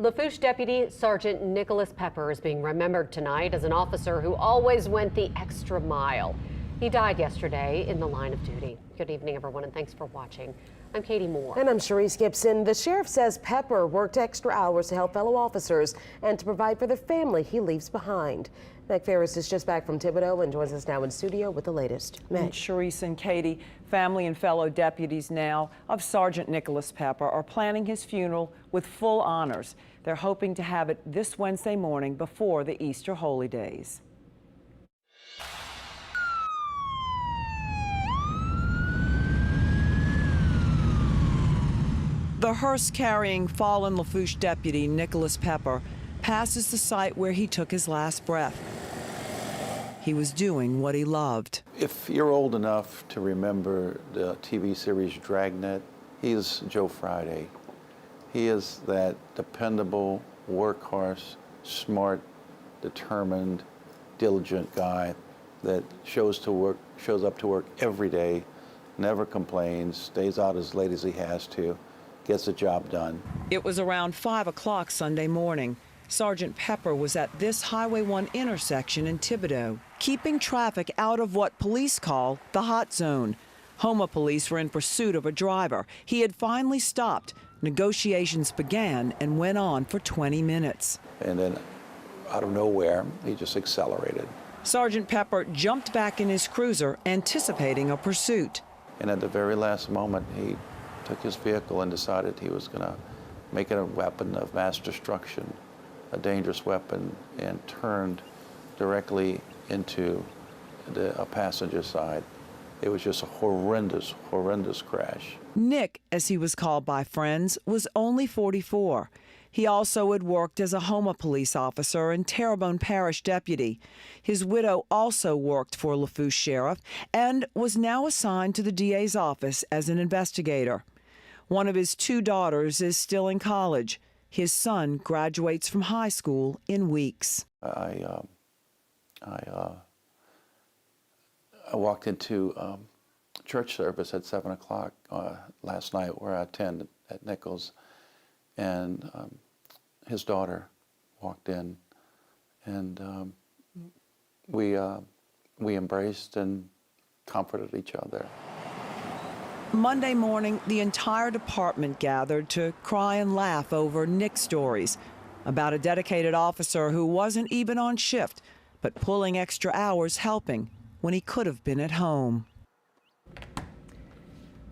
Lafourche Deputy Sergeant Nicholas Pepper is being remembered tonight as an officer who always went the extra mile. He died yesterday in the line of duty. Good evening, everyone, and thanks for watching. I'm Katie Moore. And I'm Cherise Gibson. The sheriff says Pepper worked extra hours to help fellow officers and to provide for the family he leaves behind. Meg Ferris is just back from Thibodeau and joins us now in studio with the latest. Meg. And Cherise and Katie, family and fellow deputies now of Sergeant Nicholas Pepper are planning his funeral with full honors. They're hoping to have it this Wednesday morning before the Easter holy days. The hearse carrying fallen Lafourche deputy Nicholas Pepper passes the site where he took his last breath. He was doing what he loved. If you're old enough to remember the TV series Dragnet, he's Joe Friday. He is that dependable, workhorse, smart, determined, diligent guy that shows up to work every day, never complains, stays out as late as he has to, gets the job done. It was around 5 o'clock Sunday morning. Sergeant Pepper was at this Highway 1 intersection in Thibodeau, keeping traffic out of what police call the hot zone. Houma police were in pursuit of a driver. He had finally stopped. Negotiations began and went on for 20 minutes. And then, out of nowhere, he just accelerated. Sergeant Pepper jumped back in his cruiser, anticipating a pursuit. And at the very last moment, he took his vehicle and decided he was going to make it a weapon of mass destruction, a dangerous weapon, and turned directly into a passenger side. It was just a horrendous, horrendous crash. Nick, as he was called by friends, was only 44. He also had worked as a Houma police officer and Terrebonne Parish deputy. His widow also worked for Lafourche Sheriff and was now assigned to the DA's office as an investigator. One of his 2 daughters is still in college. His son graduates from high school in weeks. I walked into church service at 7 o'clock last night, where I attend at Nichols, and his daughter walked in, and we embraced and comforted each other. Monday morning, the entire department gathered to cry and laugh over Nick's stories about a dedicated officer who wasn't even on shift, but pulling extra hours helping when he could have been at home.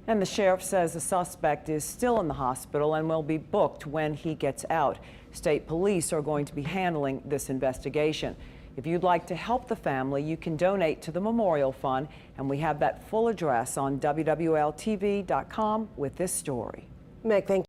And the sheriff says the suspect is still in the hospital and will be booked when he gets out. State police are going to be handling this investigation. If you'd like to help the family, you can donate to the Memorial Fund, and we have that full address on WWLTV.com with this story. Meg, thank you.